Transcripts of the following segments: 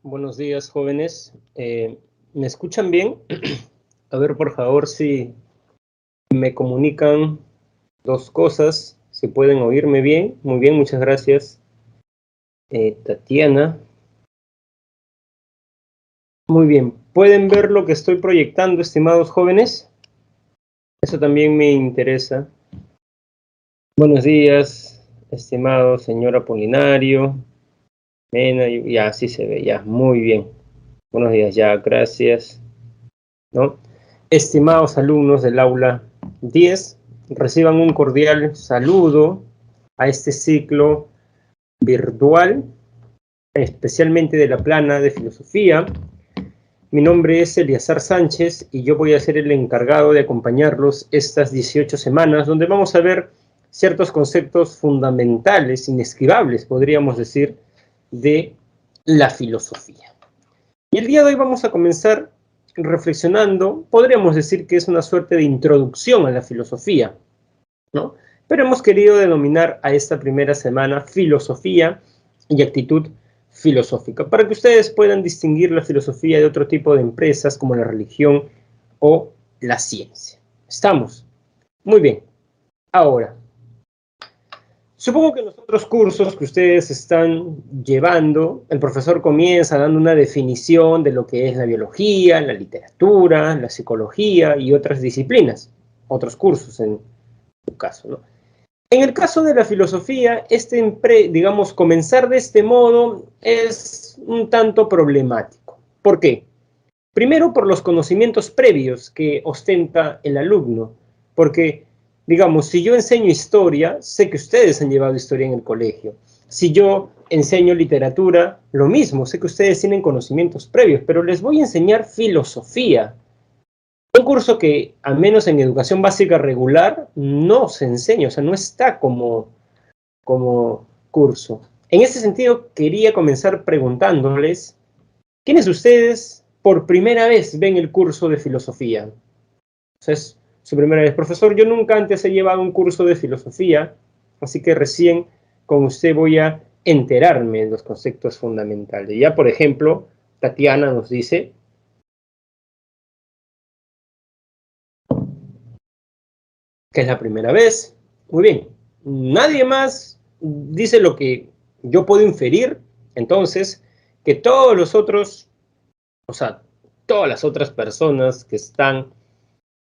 Buenos días, jóvenes. ¿Me escuchan bien? A ver, por favor, si me comunican dos cosas, si pueden oírme bien. Muy bien, muchas gracias. Tatiana. Muy bien. ¿Pueden ver lo que estoy proyectando, estimados jóvenes? Eso también me interesa. Buenos días, estimado señor Apolinario. Mena, ya, así se ve, ya, muy bien. Buenos días, ya, gracias. ¿No? Estimados alumnos del aula 10, reciban un cordial saludo a este ciclo virtual, especialmente de la plana de filosofía. Mi nombre es Eliazar Sánchez y yo voy a ser el encargado de acompañarlos estas 18 semanas, donde vamos a ver ciertos conceptos fundamentales, inesquivables, podríamos decir, de la filosofía. Y el día de hoy vamos a comenzar reflexionando, podríamos decir que es una suerte de introducción a la filosofía, ¿no? Pero hemos querido denominar a esta primera semana filosofía y actitud filosófica, para que ustedes puedan distinguir la filosofía de otro tipo de empresas como la religión o la ciencia. ¿Estamos? Muy bien. Ahora, supongo que en los otros cursos que ustedes están llevando, el profesor comienza dando una definición de lo que es la biología, la literatura, la psicología y otras disciplinas, otros cursos en tu caso, ¿no? En el caso de la filosofía, digamos, comenzar de este modo es un tanto problemático. ¿Por qué? Primero, por los conocimientos previos que ostenta el alumno, porque, digamos, si yo enseño historia, sé que ustedes han llevado historia en el colegio. Si yo enseño literatura, lo mismo, sé que ustedes tienen conocimientos previos, pero les voy a enseñar filosofía. Un curso que, al menos en educación básica regular, no se enseña, o sea, no está como curso. En ese sentido, quería comenzar preguntándoles, ¿quiénes de ustedes por primera vez ven el curso de filosofía? O sea, es su primera vez. Profesor, yo nunca antes he llevado un curso de filosofía, así que recién con usted voy a enterarme de los conceptos fundamentales. Ya, por ejemplo, Tatiana nos dice que es la primera vez. Muy bien. Nadie más dice lo que yo puedo inferir, entonces, que todos los otros, o sea, todas las otras personas que están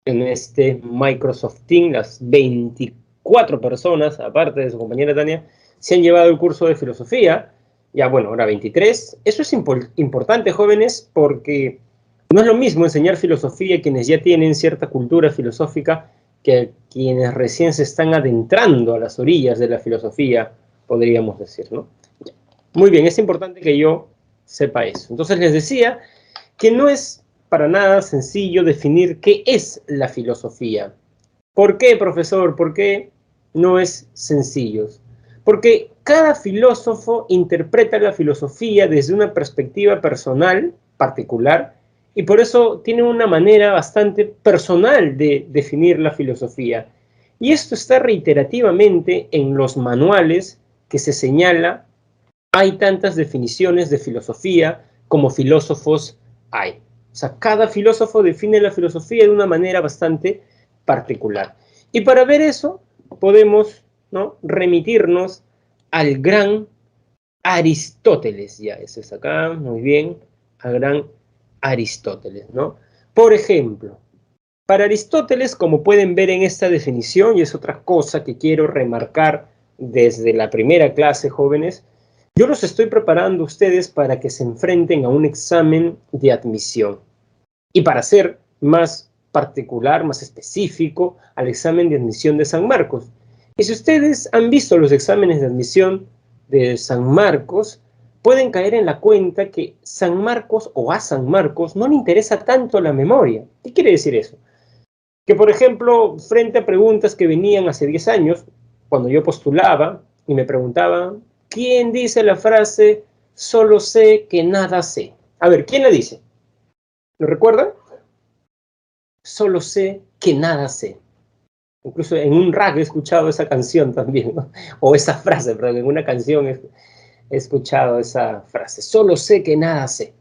en este Microsoft Teams, las 24 personas, aparte de su compañera Tania, se han llevado el curso de filosofía, ya bueno, ahora 23. Eso es importante, jóvenes, porque no es lo mismo enseñar filosofía a quienes ya tienen cierta cultura filosófica que a quienes recién se están adentrando a las orillas de la filosofía, podríamos decir, ¿no? Muy bien, es importante que yo sepa eso. Entonces les decía que no es para nada sencillo definir qué es la filosofía. ¿Por qué, profesor? ¿Por qué no es sencillo? Porque cada filósofo interpreta la filosofía desde una perspectiva personal, particular, y por eso tiene una manera bastante personal de definir la filosofía. Y esto está reiterativamente en los manuales que se señala. Hay tantas definiciones de filosofía como filósofos hay. O sea, cada filósofo define la filosofía de una manera bastante particular. Y para ver eso, podemos, ¿no?, remitirnos al gran Aristóteles. Ya, ese es acá, muy bien, al gran Aristóteles, ¿no? Por ejemplo, para Aristóteles, como pueden ver en esta definición, y es otra cosa que quiero remarcar desde la primera clase, jóvenes, yo los estoy preparando a ustedes para que se enfrenten a un examen de admisión. Y para ser más particular, más específico, al examen de admisión de San Marcos. Y si ustedes han visto los exámenes de admisión de San Marcos, pueden caer en la cuenta que San Marcos o a San Marcos no le interesa tanto la memoria. ¿Qué quiere decir eso? Que, por ejemplo, frente a preguntas que venían hace 10 años, cuando yo postulaba y me preguntaban, ¿quién dice la frase, solo sé que nada sé? A ver, ¿quién la dice? ¿Lo recuerdan? Solo sé que nada sé. Incluso en un rap he escuchado esa canción también, ¿no? O esa frase, perdón, en una canción. he escuchado esa frase, solo sé que nada sé,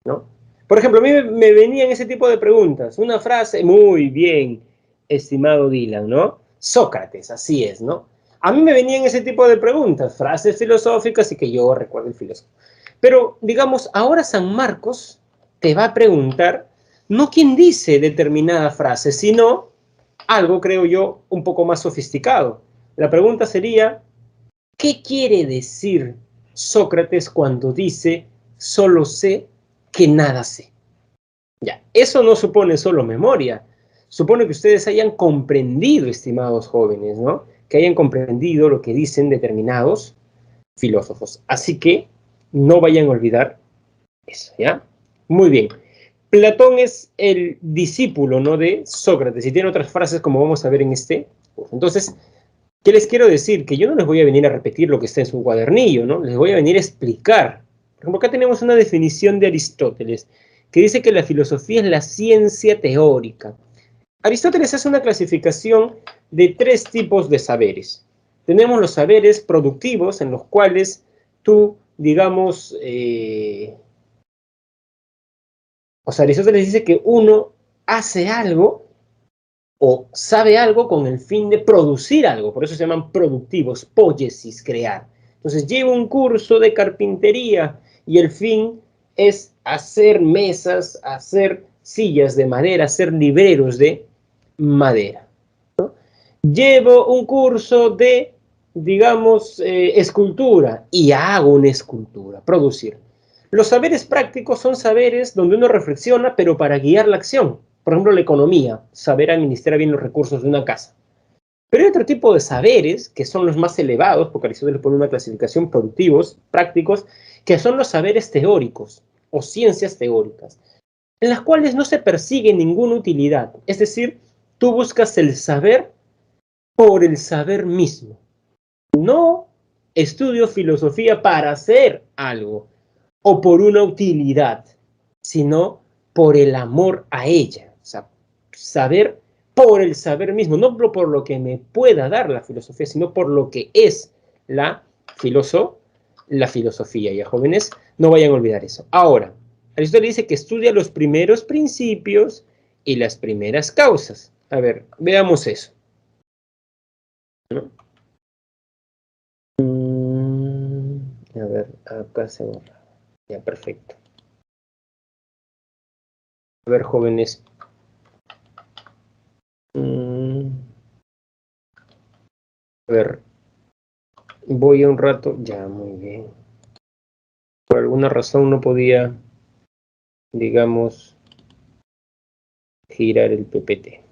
¿no? Por ejemplo, a mí me venían ese tipo de preguntas, una frase, muy bien, estimado Dylan, ¿no? Sócrates, así es, ¿no? A mí me venían ese tipo de preguntas, frases filosóficas y que yo recuerdo el filósofo. Pero, digamos, ahora San Marcos te va a preguntar, no quién dice determinada frase, sino algo, creo yo, un poco más sofisticado. La pregunta sería, ¿qué quiere decir Sócrates cuando dice, solo sé que nada sé? Ya, eso no supone solo memoria, supone que ustedes hayan comprendido, estimados jóvenes, ¿no? Que hayan comprendido lo que dicen determinados filósofos. Así que no vayan a olvidar eso, ¿ya? Muy bien. Platón es el discípulo, ¿no?, de Sócrates y tiene otras frases como vamos a ver en este curso. Entonces, ¿qué les quiero decir? Que yo no les voy a venir a repetir lo que está en su cuadernillo, ¿no? Les voy a venir a explicar. Por ejemplo, acá tenemos una definición de Aristóteles que dice que la filosofía es la ciencia teórica. Aristóteles hace una clasificación de 3 tipos de saberes. Tenemos los saberes productivos, en los cuales tú, digamos, o sea, Aristóteles dice que uno hace algo o sabe algo con el fin de producir algo, por eso se llaman productivos, poiesis, crear. Entonces llevo un curso de carpintería y el fin es hacer mesas, hacer sillas de madera, hacer libreros de madera, ¿no? Llevo un curso de, digamos, escultura y hago una escultura, producir. Los saberes prácticos son saberes donde uno reflexiona, pero para guiar la acción. Por ejemplo, la economía, saber administrar bien los recursos de una casa. Pero hay otro tipo de saberes, que son los más elevados, porque Aristóteles pone una clasificación productivos, prácticos, que son los saberes teóricos o ciencias teóricas, en las cuales no se persigue ninguna utilidad. Es decir, tú buscas el saber por el saber mismo. No estudio filosofía para hacer algo o por una utilidad, sino por el amor a ella. O sea, saber por el saber mismo, no por lo que me pueda dar la filosofía, sino por lo que es la, la filosofía. Ya, jóvenes, no vayan a olvidar eso. Ahora, Aristóteles dice que estudia los primeros principios y las primeras causas. A ver, veamos eso, ¿no? A ver, acá se borra. Ya, perfecto. A ver, jóvenes. A ver, voy a un rato. Ya, muy bien. Por alguna razón no podía, digamos, girar el PPT.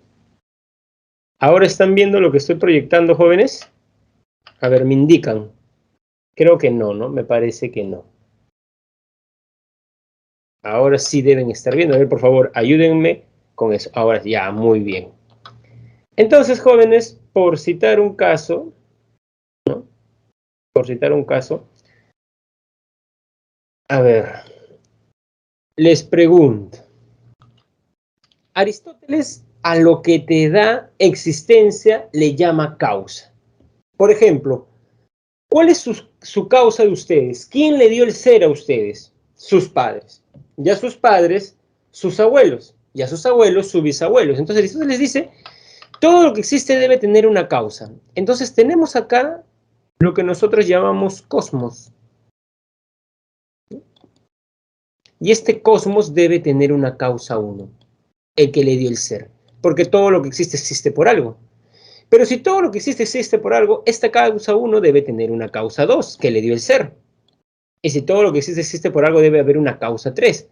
¿Ahora están viendo lo que estoy proyectando, jóvenes? A ver, me indican. Creo que no, ¿no? Me parece que no. Ahora sí deben estar viendo. A ver, por favor, ayúdenme con eso. Ahora ya, muy bien. Entonces, jóvenes, por citar un caso, ¿no? Por citar un caso, a ver, les pregunto. Aristóteles a lo que te da existencia le llama causa. Por ejemplo, ¿cuál es su causa de ustedes? ¿Quién le dio el ser a ustedes? Sus padres. Ya sus padres, sus abuelos. Ya sus abuelos, sus bisabuelos. Entonces Aristóteles dice, todo lo que existe debe tener una causa. Entonces tenemos acá lo que nosotros llamamos cosmos. Y este cosmos debe tener una causa uno, el que le dio el ser. Porque todo lo que existe por algo. Pero si todo lo que existe por algo, esta causa 1 debe tener una causa 2, que le dio el ser. Y si todo lo que existe por algo, debe haber una causa 3.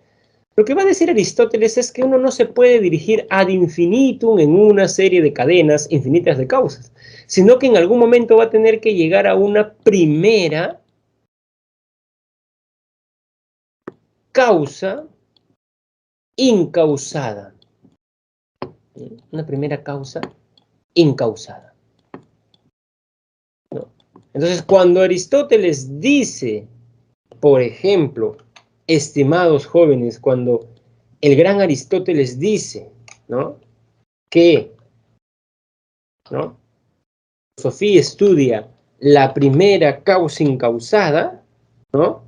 Lo que va a decir Aristóteles es que uno no se puede dirigir ad infinitum en una serie de cadenas infinitas de causas, sino que en algún momento va a tener que llegar a una primera causa incausada. Una primera causa incausada, ¿no? Entonces, cuando Aristóteles dice, por ejemplo, estimados jóvenes, cuando el gran Aristóteles dice, ¿no?, que, ¿no?, Sofía estudia la primera causa incausada, ¿no?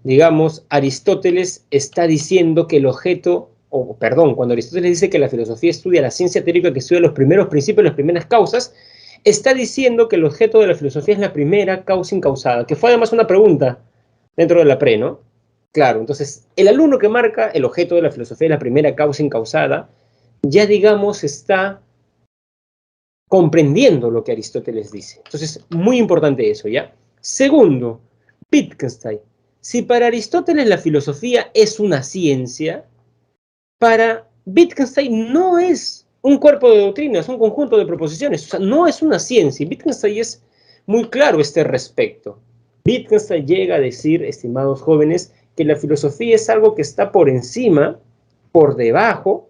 Digamos, Aristóteles está diciendo que el objeto, o perdón, cuando Aristóteles dice que la filosofía estudia la ciencia teórica que estudia los primeros principios, las primeras causas, está diciendo que el objeto de la filosofía es la primera causa incausada, que fue además una pregunta dentro de la pre, ¿no? Claro, entonces, el alumno que marca el objeto de la filosofía es la primera causa incausada, ya digamos está comprendiendo lo que Aristóteles dice. Entonces, muy importante eso, ¿ya? Segundo, Wittgenstein. Si para Aristóteles la filosofía es una ciencia, para Wittgenstein no es un cuerpo de doctrinas, un conjunto de proposiciones, o sea, no es una ciencia. Y Wittgenstein es muy claro a este respecto. Wittgenstein llega a decir, estimados jóvenes, que la filosofía es algo que está por encima, por debajo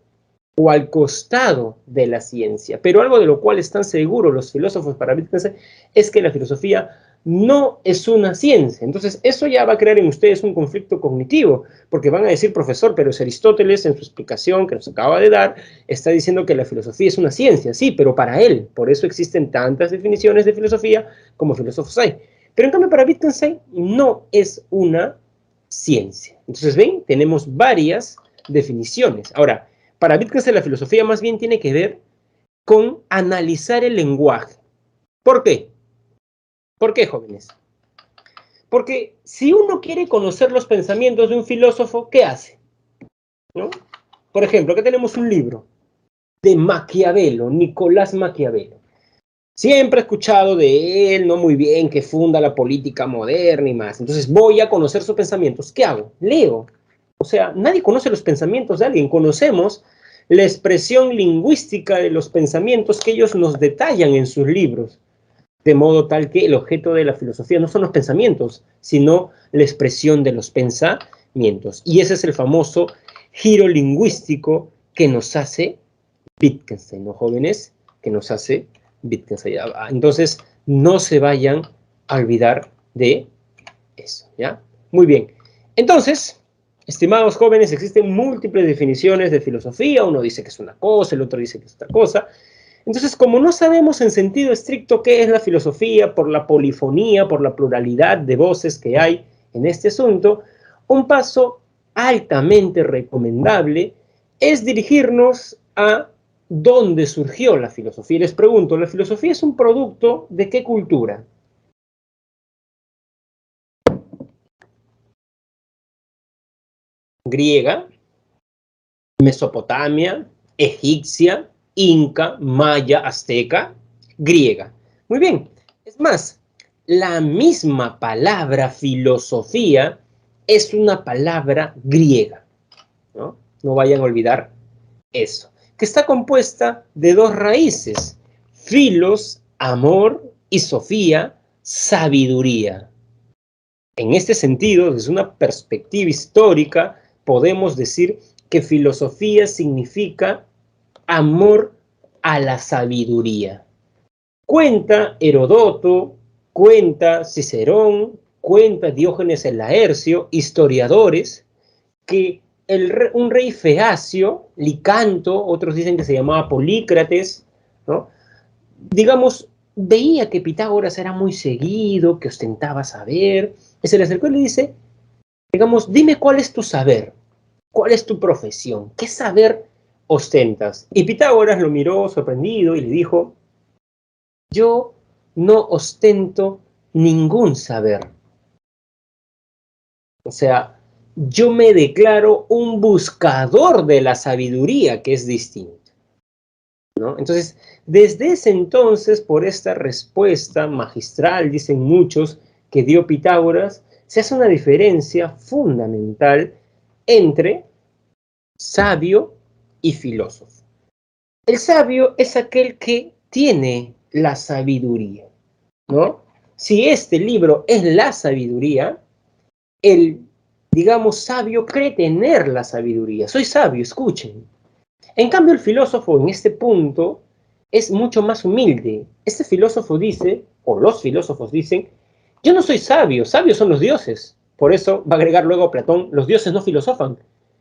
o al costado de la ciencia. Pero algo de lo cual están seguros los filósofos para Wittgenstein es que la filosofía no es una ciencia. Entonces, eso ya va a crear en ustedes un conflicto cognitivo, porque van a decir, profesor, pero es Aristóteles en su explicación que nos acaba de dar, está diciendo que la filosofía es una ciencia. Sí, pero para él, por eso existen tantas definiciones de filosofía como filósofos hay. Pero en cambio para Wittgenstein no es una ciencia. Entonces, ven, tenemos varias definiciones. Ahora, para Wittgenstein la filosofía más bien tiene que ver con analizar el lenguaje. ¿Por qué? ¿Por qué, jóvenes? Porque si uno quiere conocer los pensamientos de un filósofo, ¿qué hace? ¿No? Por ejemplo, aquí tenemos un libro de Maquiavelo, Nicolás Maquiavelo. Siempre he escuchado de él, no muy bien, que funda la política moderna y más. Entonces voy a conocer sus pensamientos. ¿Qué hago? Leo. O sea, nadie conoce los pensamientos de alguien. Conocemos la expresión lingüística de los pensamientos que ellos nos detallan en sus libros. De modo tal que el objeto de la filosofía no son los pensamientos, sino la expresión de los pensamientos. Y ese es el famoso giro lingüístico que nos hace Wittgenstein, ¿no, jóvenes? Que nos hace Wittgenstein. Entonces, no se vayan a olvidar de eso, ¿ya? Muy bien. Entonces, estimados jóvenes, existen múltiples definiciones de filosofía. Uno dice que es una cosa, el otro dice que es otra cosa. Entonces, como no sabemos en sentido estricto qué es la filosofía, por la polifonía, por la pluralidad de voces que hay en este asunto, un paso altamente recomendable es dirigirnos a dónde surgió la filosofía. Y les pregunto, ¿la filosofía es un producto de qué cultura? Griega, Mesopotamia, egipcia, inca, maya, azteca, griega. Muy bien. Es más, la misma palabra filosofía es una palabra griega, ¿no? No vayan a olvidar eso, que está compuesta de dos raíces, filos, amor, y sofía, sabiduría. En este sentido, desde una perspectiva histórica, podemos decir que filosofía significa amor a la sabiduría. Cuenta Herodoto, cuenta Cicerón, cuenta Diógenes el Laercio, historiadores, que un rey feacio, Licanto, otros dicen que se llamaba Polícrates, ¿no? Digamos, veía que Pitágoras era muy seguido, que ostentaba saber, y se le acercó y le dice, digamos, dime cuál es tu saber, cuál es tu profesión, qué saber ostentas. Y Pitágoras lo miró sorprendido y le dijo, yo no ostento ningún saber. O sea, yo me declaro un buscador de la sabiduría, que es distinto, ¿no? Entonces, desde ese entonces, por esta respuesta magistral, dicen muchos, que dio Pitágoras, se hace una diferencia fundamental entre sabio y filósofo. El sabio es aquel que tiene la sabiduría, ¿no? Si este libro es la sabiduría, el, digamos, sabio cree tener la sabiduría. Soy sabio, escuchen. En cambio, el filósofo en este punto es mucho más humilde. Este filósofo dice, o los filósofos dicen, yo no soy sabio, sabios son los dioses. Por eso va a agregar luego Platón, los dioses no filosofan,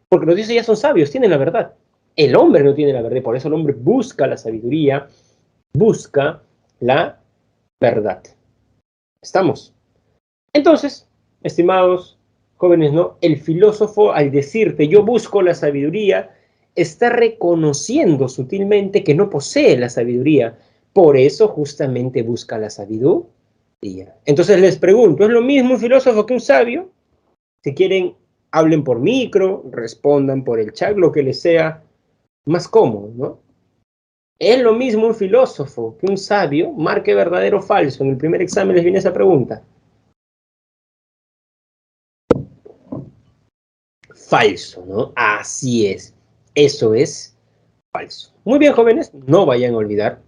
porque los dioses ya son sabios, tienen la verdad. El hombre no tiene la verdad, por eso el hombre busca la sabiduría, busca la verdad. ¿Estamos? Entonces, estimados jóvenes, ¿no? El filósofo, al decirte yo busco la sabiduría, está reconociendo sutilmente que no posee la sabiduría. Por eso justamente busca la sabiduría. Entonces les pregunto, ¿es lo mismo un filósofo que un sabio? Si quieren, hablen por micro, respondan por el chat, lo que les sea más cómodo, ¿no? ¿Es lo mismo un filósofo que un sabio? Marque verdadero o falso. En el primer examen les viene esa pregunta. Falso, ¿no? Así es. Eso es falso. Muy bien, jóvenes, no vayan a olvidar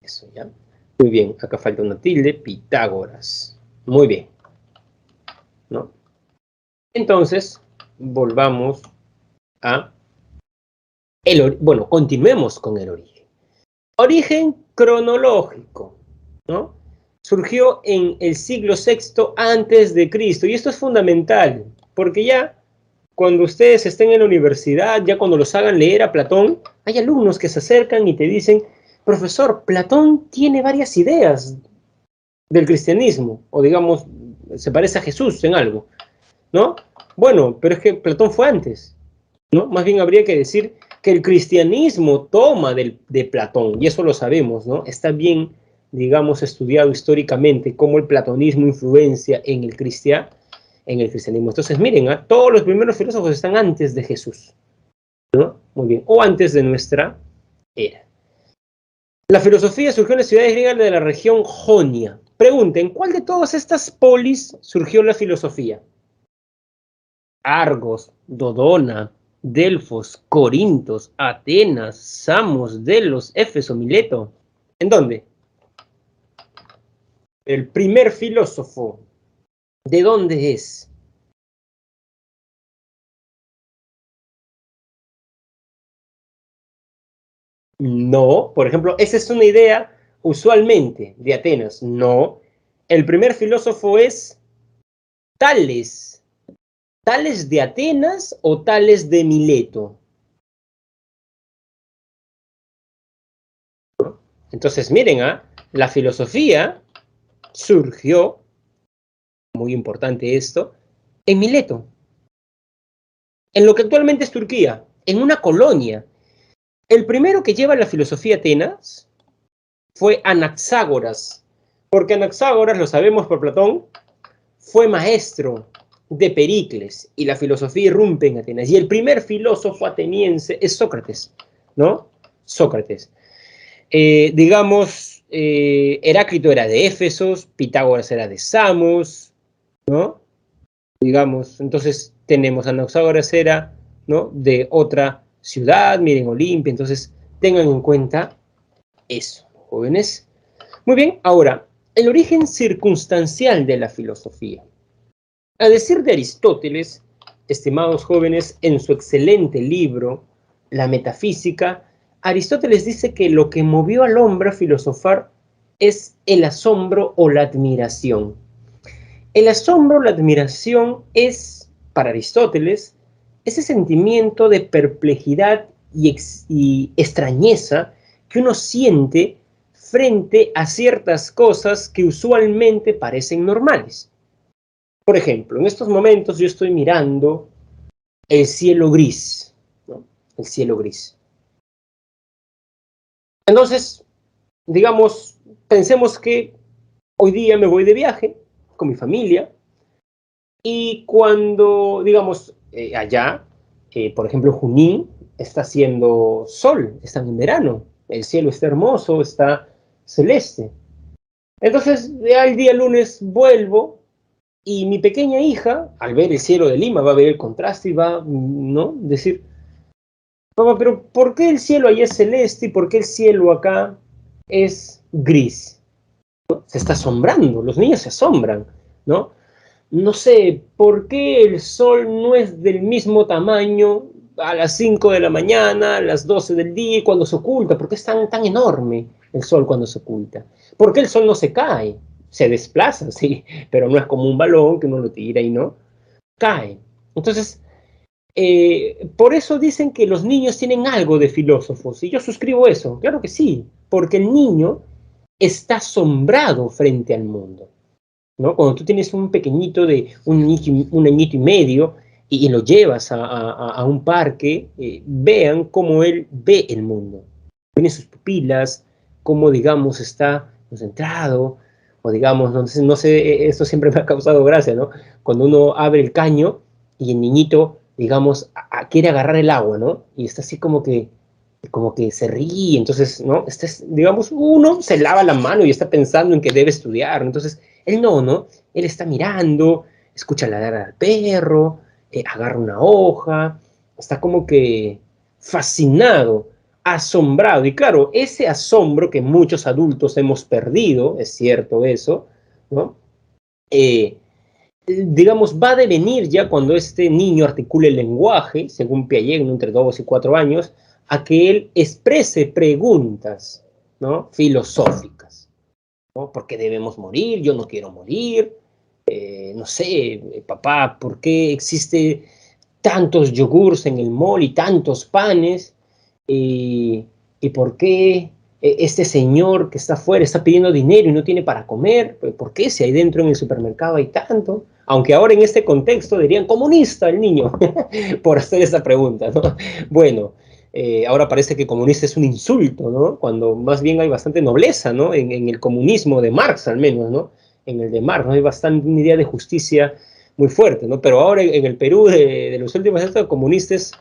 eso, ¿ya? Muy bien, acá falta una tilde, Pitágoras. Muy bien, ¿no? Entonces, volvamos a bueno, continuemos con el origen. Origen cronológico, ¿no? Surgió en el siglo VI antes de Cristo, y esto es fundamental, porque ya cuando ustedes estén en la universidad, ya cuando los hagan leer a Platón, hay alumnos que se acercan y te dicen, profesor, Platón tiene varias ideas del cristianismo, o digamos, se parece a Jesús en algo, ¿no? Bueno, pero es que Platón fue antes, ¿no? Más bien habría que decir que el cristianismo toma de Platón, y eso lo sabemos, ¿no? Está bien, digamos, estudiado históricamente cómo el platonismo influencia en el cristianismo. Entonces, miren, todos los primeros filósofos están antes de Jesús, ¿no? Muy bien, o antes de nuestra era. La filosofía surgió en las ciudades griegas de la región Jonia. Pregunten, ¿cuál de todas estas polis surgió la filosofía? Argos, Dodona, Delfos, Corintos, Atenas, Samos, Delos, Éfeso, Mileto. ¿En dónde? El primer filósofo. ¿De dónde es? No, por ejemplo, esa es una idea usualmente de Atenas. No, el primer filósofo es Tales. ¿Tales de Atenas o Tales de Mileto? Entonces, miren, la filosofía surgió, muy importante esto, en Mileto, en lo que actualmente es Turquía, en una colonia. El primero que lleva la filosofía a Atenas fue Anaxágoras, porque Anaxágoras, lo sabemos por Platón, fue maestro de Pericles y la filosofía irrumpe en Atenas. Y el primer filósofo ateniense es Sócrates, ¿no? Sócrates. Digamos, Heráclito era de Éfeso, Pitágoras era de Samos, ¿no? Digamos, entonces tenemos Anaxágoras era, ¿no? De otra ciudad, miren Olimpia, entonces tengan en cuenta eso, jóvenes. Muy bien, ahora, el origen circunstancial de la filosofía. A decir de Aristóteles, estimados jóvenes, en su excelente libro, La Metafísica, Aristóteles dice que lo que movió al hombre a filosofar es el asombro o la admiración. El asombro o la admiración es, para Aristóteles, ese sentimiento de perplejidad y extrañeza que uno siente frente a ciertas cosas que usualmente parecen normales. Por ejemplo, en estos momentos yo estoy mirando el cielo gris, ¿no? El cielo gris. Entonces, digamos, pensemos que hoy día me voy de viaje con mi familia y cuando, digamos, allá, por ejemplo, Junín, está haciendo sol, están en verano, el cielo está hermoso, está celeste. Entonces, ya el día lunes vuelvo y mi pequeña hija, al ver el cielo de Lima, va a ver el contraste y va, ¿no? Decir, papá, pero ¿por qué el cielo allá es celeste y por qué el cielo acá es gris? ¿No? Se está asombrando, los niños se asombran, ¿no? No sé, ¿por qué el sol no es del mismo tamaño a las 5 de la mañana, a las 12 del día y cuando se oculta? ¿Por qué es tan enorme el sol cuando se oculta? ¿Por qué el sol no se cae? Se desplaza, sí, pero no es como un balón que uno lo tira y no cae. Entonces, por eso dicen que los niños tienen algo de filósofos, y yo suscribo eso, claro que sí, porque el niño está asombrado frente al mundo. ¿no? Cuando tú tienes un pequeñito de un añito y medio y lo llevas a un parque, vean cómo él ve el mundo. Ven sus pupilas, cómo, digamos, está concentrado, o digamos, no sé, esto siempre me ha causado gracia, ¿no? Cuando uno abre el caño y el niñito, digamos, quiere agarrar el agua, ¿no? Y está así como que se ríe, entonces, ¿no? Este es, digamos, uno se lava la mano y está pensando en que debe estudiar, entonces, él no, ¿no? Él está mirando, escucha ladrar al perro, agarra una hoja, está como que fascinado, asombrado, y claro, ese asombro que muchos adultos hemos perdido, es cierto eso, ¿no? Eh, digamos, va a devenir ya cuando este niño articule el lenguaje, según Piaget, entre 2 y 4 años, a que él exprese preguntas, ¿no? Filosóficas, ¿no? ¿Por qué debemos morir? Yo no quiero morir. No sé, papá, ¿por qué existe tantos yogures en el mall y tantos panes? ¿Y por qué este señor que está afuera está pidiendo dinero y no tiene para comer? ¿Por qué si ahí dentro en el supermercado hay tanto? Aunque ahora en este contexto dirían comunista el niño, por hacer esa pregunta, ¿no? Bueno, ahora parece que comunista es un insulto, ¿no? Cuando más bien hay bastante nobleza, ¿no? En el comunismo de Marx, al menos, ¿no? En el de Marx, ¿no? Hay bastante una idea de justicia muy fuerte, ¿no? Pero ahora en el Perú de los últimos años comunistas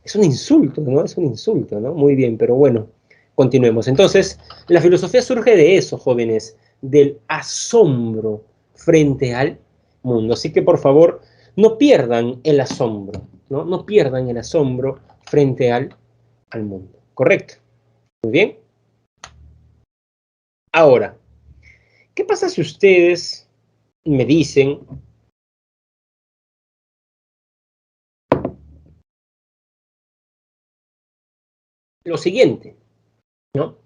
es un insulto, ¿no? Es un insulto, ¿no? Muy bien, pero bueno, continuemos. Entonces, la filosofía surge de eso, jóvenes, del asombro frente al mundo. Así que, por favor, no pierdan el asombro, ¿no? No pierdan el asombro frente al mundo. ¿Correcto? Muy bien. Ahora, ¿qué pasa si ustedes me dicen lo siguiente, ¿no?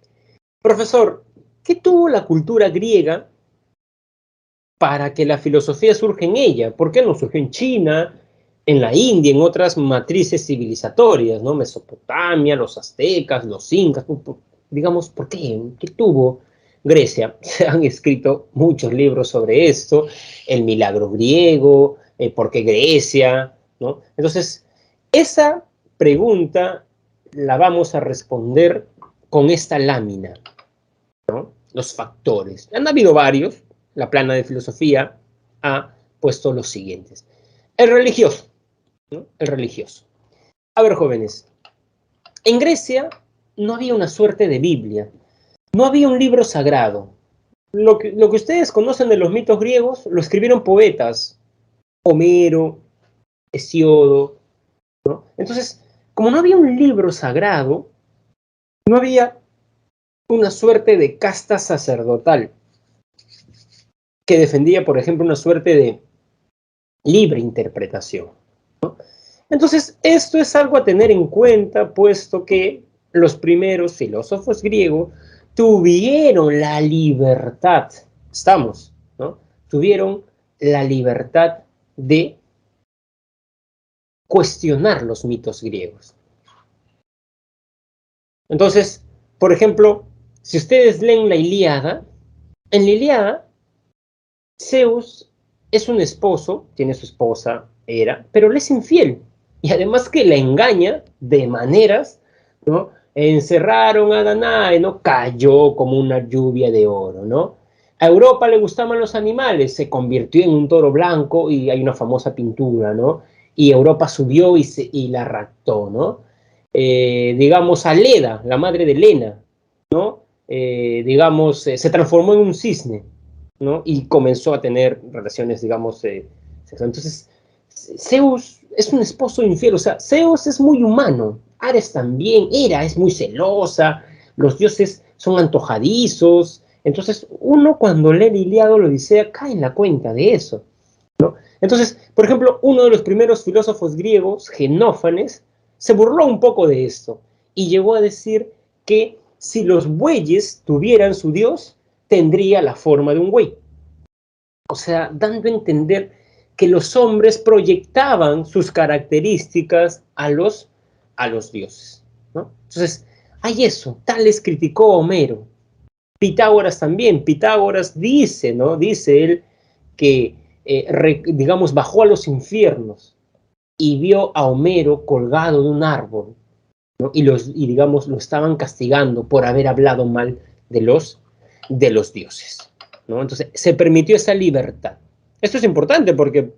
Profesor, ¿qué tuvo la cultura griega para que la filosofía surja en ella? ¿Por qué no surgió en China, en la India, en otras matrices civilizatorias, ¿no? Mesopotamia, los aztecas, los incas, digamos, ¿por qué? ¿Qué tuvo Grecia? Se han escrito muchos libros sobre esto, el milagro griego, ¿por qué Grecia? ¿No? Entonces, esa pregunta la vamos a responder con esta lámina, ¿no? Los factores. Han habido varios, la plana de filosofía ha puesto los siguientes. El religioso, ¿no? El religioso. A ver, jóvenes, en Grecia no había una suerte de Biblia, no había un libro sagrado. Lo que ustedes conocen de los mitos griegos lo escribieron poetas, Homero, Hesiodo, ¿no? Entonces, como no había un libro sagrado, no había una suerte de casta sacerdotal que defendía, por ejemplo, una suerte de libre interpretación. Entonces, esto es algo a tener en cuenta, puesto que los primeros filósofos griegos tuvieron la libertad, estamos, ¿no? Tuvieron la libertad de cuestionar los mitos griegos. Entonces, por ejemplo, si ustedes leen la Ilíada, en la Ilíada, Zeus es un esposo, tiene su esposa, Hera, pero le es infiel. Y además que la engaña de maneras, ¿no? Encerraron a Danae, ¿no? Cayó como una lluvia de oro, ¿no? A Europa le gustaban los animales, se convirtió en un toro blanco y hay una famosa pintura, ¿no? Y Europa subió y la raptó, ¿no? Digamos, a Leda, la madre de Lena, ¿no? Digamos, se transformó en un cisne, ¿no? Y comenzó a tener relaciones, digamos, entonces, Zeus es un esposo infiel, o sea, Zeus es muy humano, Ares también, Hera es muy celosa, los dioses son antojadizos, entonces uno cuando lee el Iliada o la Odisea cae en la cuenta de eso, ¿no? Entonces, por ejemplo, uno de los primeros filósofos griegos, Genófanes, se burló un poco de esto y llegó a decir que si los bueyes tuvieran su dios, tendría la forma de un buey. O sea, dando a entender que los hombres proyectaban sus características a los dioses, ¿no? Entonces, hay eso, Tales criticó a Homero, Pitágoras también, Pitágoras dice, ¿no? Dice él que, digamos, bajó a los infiernos y vio a Homero colgado de un árbol, ¿no? Digamos, lo estaban castigando por haber hablado mal de los dioses, ¿no? Entonces, se permitió esa libertad. Esto es importante porque,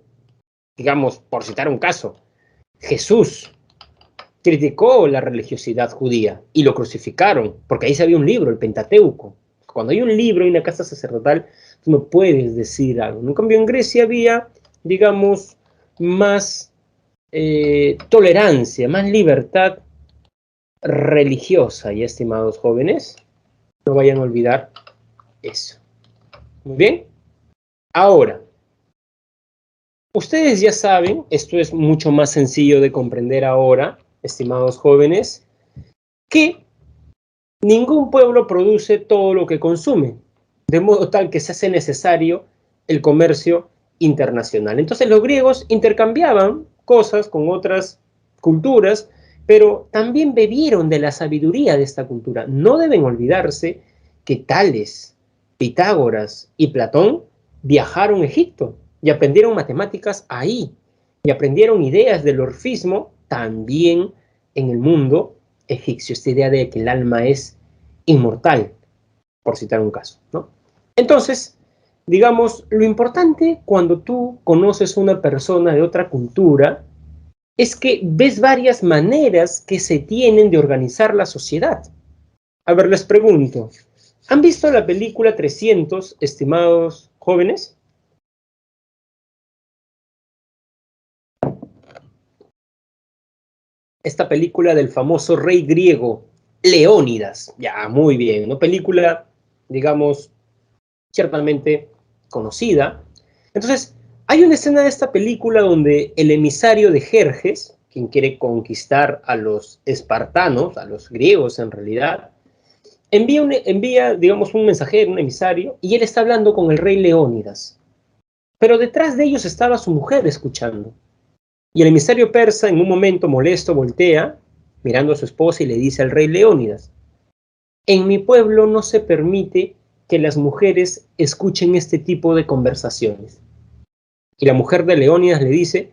digamos, por citar un caso, Jesús criticó la religiosidad judía y lo crucificaron, porque ahí se había un libro, el Pentateuco. Cuando hay un libro y una casa sacerdotal, tú no puedes decir algo. En cambio, en Grecia había, digamos, más tolerancia, más libertad religiosa. Y estimados jóvenes, no vayan a olvidar eso. Muy bien. Ahora, ustedes ya saben, esto es mucho más sencillo de comprender ahora, estimados jóvenes, que ningún pueblo produce todo lo que consume, de modo tal que se hace necesario el comercio internacional. Entonces los griegos intercambiaban cosas con otras culturas, pero también bebieron de la sabiduría de esta cultura. No deben olvidarse que Tales, Pitágoras y Platón viajaron a Egipto y aprendieron matemáticas ahí, y aprendieron ideas del orfismo también en el mundo egipcio, esta idea de que el alma es inmortal, por citar un caso, ¿no? Entonces, digamos, lo importante cuando tú conoces una persona de otra cultura es que ves varias maneras que se tienen de organizar la sociedad. A ver, les pregunto, ¿han visto la película 300, estimados jóvenes? Esta película del famoso rey griego, Leónidas. Ya, muy bien, ¿no? Película, digamos, ciertamente conocida. Entonces, hay una escena de esta película donde el emisario de Jerjes, quien quiere conquistar a los espartanos, a los griegos en realidad, envía, digamos, un mensajero, un emisario, y él está hablando con el rey Leónidas. Pero detrás de ellos estaba su mujer escuchando. Y el emisario persa, en un momento molesto, voltea, mirando a su esposa, y le dice al rey Leónidas: en mi pueblo no se permite que las mujeres escuchen este tipo de conversaciones. Y la mujer de Leónidas le dice: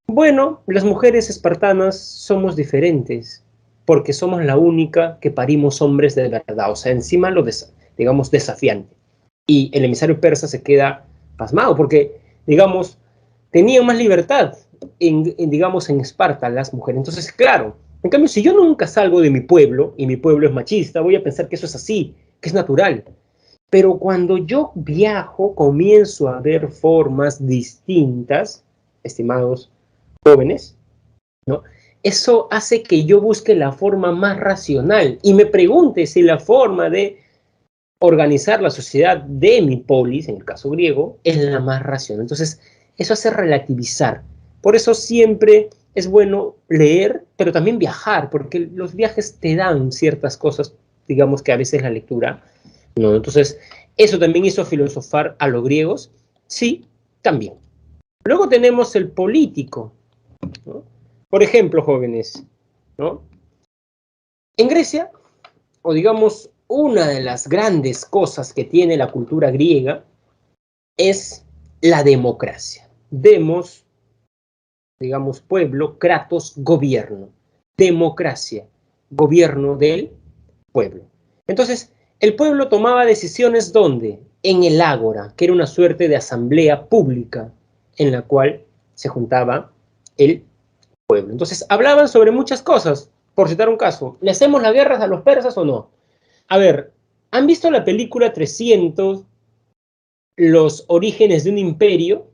bueno, las mujeres espartanas somos diferentes, porque somos la única que parimos hombres de verdad. O sea, encima lo digamos, desafiante. Y el emisario persa se queda pasmado, porque, digamos, tenían más libertad digamos, en Esparta las mujeres. Entonces, claro, en cambio, si yo nunca salgo de mi pueblo, y mi pueblo es machista, voy a pensar que eso es así, que es natural. Pero cuando yo viajo, comienzo a ver formas distintas, estimados jóvenes, ¿no? Eso hace que yo busque la forma más racional y me pregunte si la forma de organizar la sociedad de mi polis, en el caso griego, es la más racional. Entonces, eso hace relativizar. Por eso siempre es bueno leer, pero también viajar, porque los viajes te dan ciertas cosas, digamos que a veces la lectura no. Entonces, eso también hizo filosofar a los griegos. Sí, también. Luego tenemos el político, ¿no? Por ejemplo, jóvenes, ¿no? En Grecia, o digamos, una de las grandes cosas que tiene la cultura griega es la democracia. Demos, digamos, pueblo, kratos, gobierno. Democracia, gobierno del pueblo. Entonces, el pueblo tomaba decisiones ¿dónde? En el ágora, que era una suerte de asamblea pública en la cual se juntaba el pueblo. Entonces, hablaban sobre muchas cosas. Por citar un caso, ¿le hacemos las guerras a los persas o no? A ver, ¿han visto la película 300, Los orígenes de un imperio?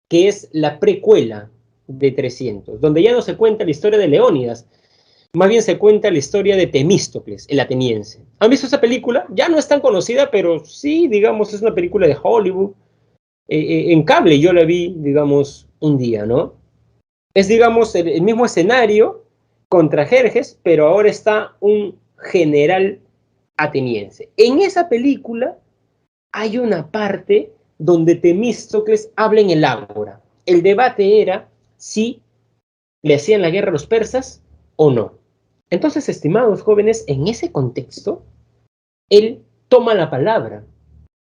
Que es la precuela de 300, donde ya no se cuenta la historia de Leónidas, más bien se cuenta la historia de Temístocles, el ateniense. ¿Han visto esa película? Ya no es tan conocida, pero sí, digamos, es una película de Hollywood. En cable yo la vi, digamos, un día, ¿no? Es, digamos, el mismo escenario contra Jerjes, pero ahora está un general ateniense. En esa película hay una parte donde Temístocles habla en el ágora. El debate era si le hacían la guerra a los persas o no. Entonces, estimados jóvenes, en ese contexto, él toma la palabra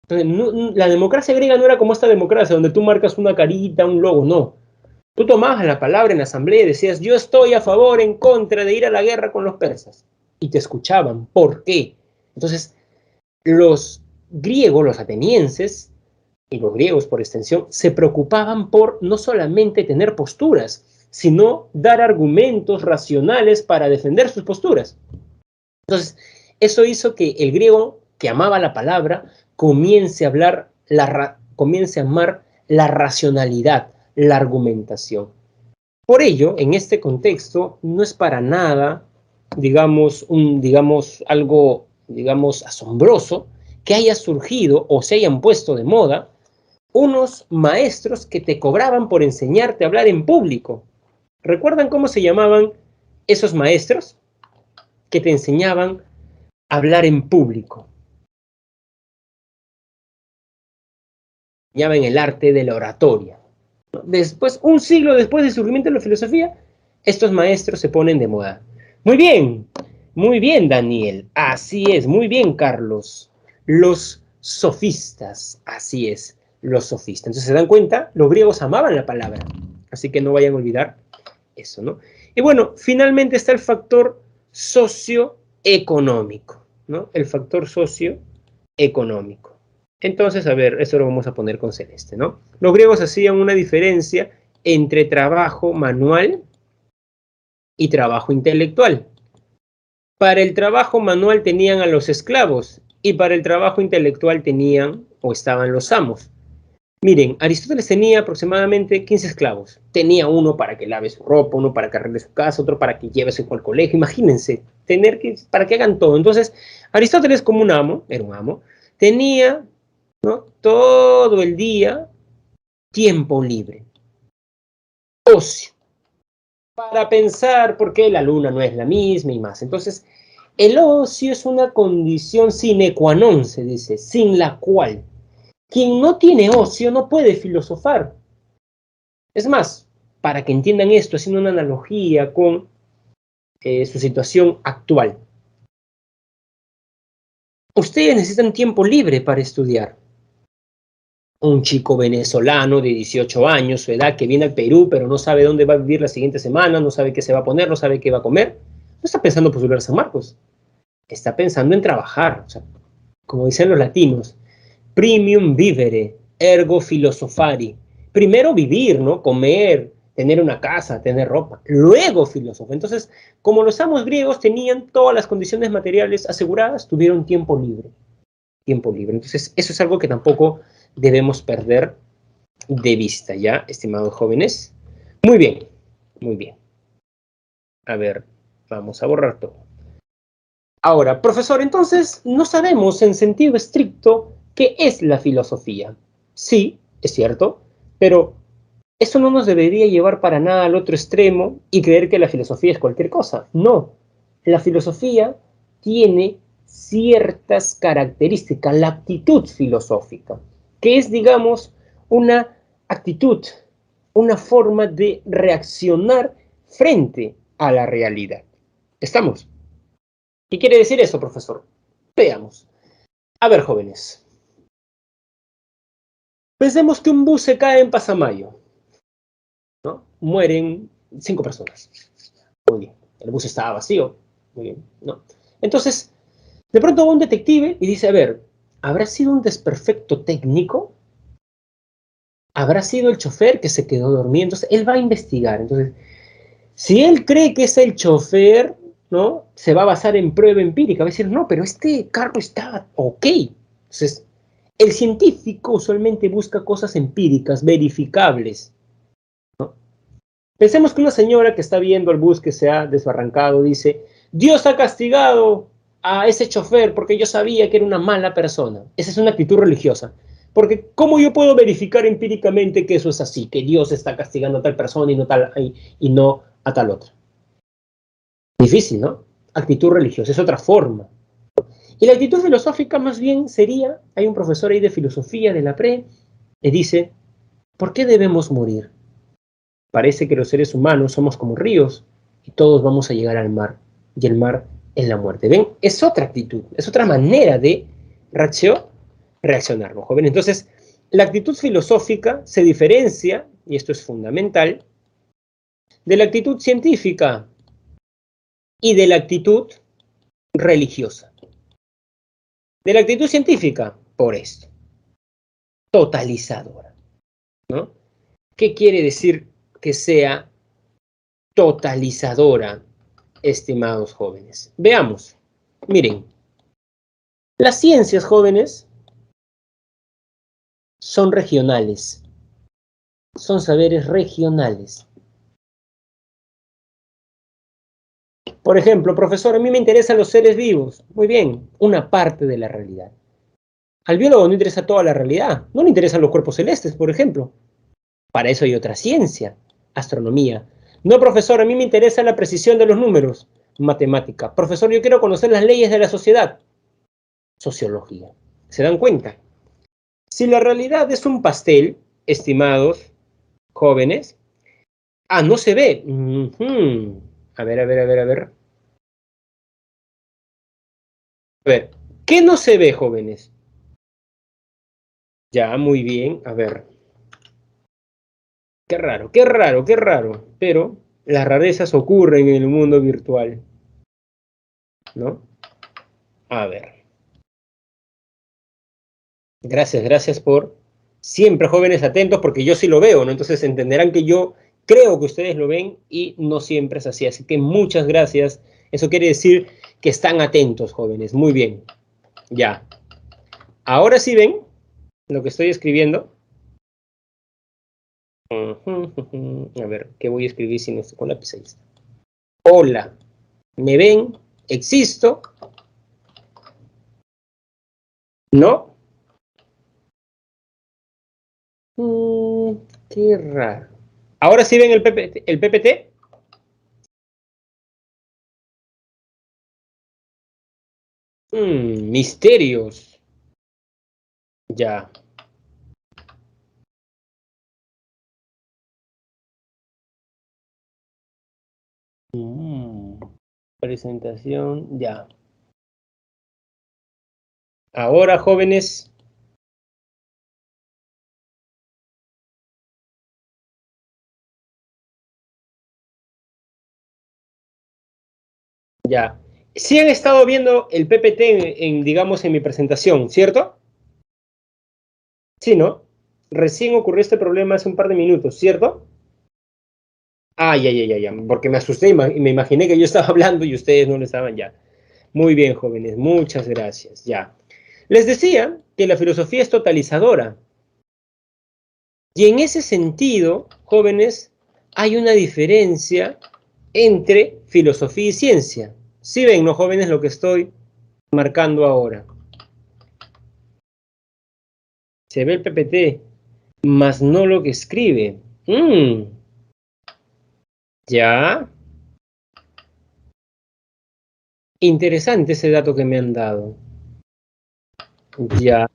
Entonces, la democracia griega no era como esta democracia, donde tú marcas una carita, un logo, no. Tú tomabas la palabra en la asamblea y decías, yo estoy a favor, en contra de ir a la guerra con los persas. Y te escuchaban. ¿Por qué? Entonces, los griegos, los atenienses, y los griegos por extensión, se preocupaban por no solamente tener posturas, sino dar argumentos racionales para defender sus posturas. Entonces, eso hizo que el griego, que amaba la palabra, comience a amar la racionalidad, la argumentación. Por ello, en este contexto, no es para nada, digamos, algo, asombroso que haya surgido o se hayan puesto de moda unos maestros que te cobraban por enseñarte a hablar en público. ¿Recuerdan cómo se llamaban esos maestros que te enseñaban a hablar en público? Enseñaban el arte de la oratoria. Después, un siglo después del surgimiento de la filosofía, estos maestros se ponen de moda. Muy bien, Daniel. Así es, muy bien, Carlos. Los sofistas, así es, los sofistas. Entonces, ¿se dan cuenta? Los griegos amaban la palabra. Así que no vayan a olvidar eso, ¿no? Y bueno, finalmente está el factor socioeconómico, ¿no? El factor socioeconómico. Entonces, a ver, esto lo vamos a poner con celeste, ¿no? Los griegos hacían una diferencia entre trabajo manual y trabajo intelectual. Para el trabajo manual tenían a los esclavos y para el trabajo intelectual tenían o estaban los amos. Miren, Aristóteles tenía aproximadamente 15 esclavos. Tenía uno para que lave su ropa, uno para que arregle su casa, otro para que lleve al colegio. Imagínense, para que hagan todo. Entonces, Aristóteles como un amo, era un amo, tenía, ¿no?, todo el día tiempo libre. Ocio. Para pensar por qué la luna no es la misma y más. Entonces, el ocio es una condición sine qua non, se dice, sin la cual quien no tiene ocio no puede filosofar. Es más, para que entiendan esto, haciendo una analogía con su situación actual. Ustedes necesitan tiempo libre para estudiar. Un chico venezolano de 18 años, su edad, que viene al Perú, pero no sabe dónde va a vivir la siguiente semana, no sabe qué se va a poner, no sabe qué va a comer, no está pensando en postular a San Marcos. Está pensando en trabajar. O sea, como dicen los latinos, Primium vivere, ergo philosophari. Primero vivir, ¿no? Comer, tener una casa, tener ropa. Luego filosofar. Entonces, como los amos griegos tenían todas las condiciones materiales aseguradas, tuvieron tiempo libre. Tiempo libre. Entonces, eso es algo que tampoco debemos perder de vista, ¿ya, estimados jóvenes? Muy bien, muy bien. A ver, vamos a borrar todo. Ahora, profesor, entonces, no sabemos en sentido estricto ¿qué es la filosofía? Sí, es cierto, pero eso no nos debería llevar para nada al otro extremo y creer que la filosofía es cualquier cosa. No, la filosofía tiene ciertas características, la actitud filosófica, que es, digamos, una actitud, una forma de reaccionar frente a la realidad. ¿Estamos? ¿Qué quiere decir eso, profesor? Veamos. A ver, jóvenes. Pensemos que un bus se cae en Pasamayo, ¿no? Mueren 5 personas. Muy bien. El bus estaba vacío. Muy bien, ¿no? Entonces, de pronto va un detective y dice, a ver, ¿habrá sido un desperfecto técnico? ¿Habrá sido el chofer que se quedó dormido? Entonces, él va a investigar. Entonces, si él cree que es el chofer, ¿no?, se va a basar en prueba empírica. Va a decir, no, pero este carro estaba ok. Entonces, el científico usualmente busca cosas empíricas, verificables, ¿no? Pensemos que una señora que está viendo el bus que se ha desbarrancado dice, Dios ha castigado a ese chofer porque yo sabía que era una mala persona. Esa es una actitud religiosa. Porque ¿cómo yo puedo verificar empíricamente que eso es así? Que Dios está castigando a tal persona y no a tal otra. Difícil, ¿no? Actitud religiosa, es otra forma. Y la actitud filosófica más bien sería, hay un profesor ahí de filosofía de la pre, le dice, ¿por qué debemos morir? Parece que los seres humanos somos como ríos y todos vamos a llegar al mar, y el mar es la muerte. ¿Ven? Es otra actitud, es otra manera de ratio reaccionar, ¿no, jóvenes? Entonces, la actitud filosófica se diferencia, y esto es fundamental, de la actitud científica y de la actitud religiosa. De la actitud científica, por esto, totalizadora, ¿no? ¿Qué quiere decir que sea totalizadora, estimados jóvenes? Veamos. Miren, las ciencias, jóvenes, son regionales, son saberes regionales. Por ejemplo, profesor, a mí me interesan los seres vivos. Muy bien, una parte de la realidad. Al biólogo no interesa toda la realidad, no le interesan los cuerpos celestes, por ejemplo. Para eso hay otra ciencia, astronomía. No, profesor, a mí me interesa la precisión de los números, matemática. Profesor, yo quiero conocer las leyes de la sociedad, sociología. ¿Se dan cuenta? Si la realidad es un pastel, estimados jóvenes, no se ve. A ver. A ver, ¿qué no se ve, jóvenes? Ya, muy bien, a ver. Qué raro, qué raro, qué raro. Pero las rarezas ocurren en el mundo virtual, ¿no? A ver. Gracias por siempre, jóvenes, atentos, porque yo sí lo veo, ¿no? Entonces entenderán que yo creo que ustedes lo ven y no siempre es así. Así que muchas gracias. Eso quiere decir que están atentos, jóvenes. Muy bien. Ya. Ahora sí ven lo que estoy escribiendo. A ver, ¿qué voy a escribir si no estoy con lápiz? Ahí está. Hola, ¿me ven? ¿Existo? ¿No? Qué raro. ¿Ahora sí ven el PPT? Misterios. Ya. Presentación, ya. Ahora, jóvenes. Ya. Sí han estado viendo el PPT digamos, en mi presentación, ¿cierto? Sí, ¿no? Recién ocurrió este problema hace un par de minutos, ¿cierto? Ya, porque me asusté y me imaginé que yo estaba hablando y ustedes no lo estaban ya. Muy bien, jóvenes, muchas gracias, ya. Les decía que la filosofía es totalizadora. Y en ese sentido, jóvenes, hay una diferencia entre filosofía y ciencia. ¿Sí ven, no, jóvenes, lo que estoy marcando ahora? Se ve el PPT, más no lo que escribe. Ya. Interesante ese dato que me han dado. Ya.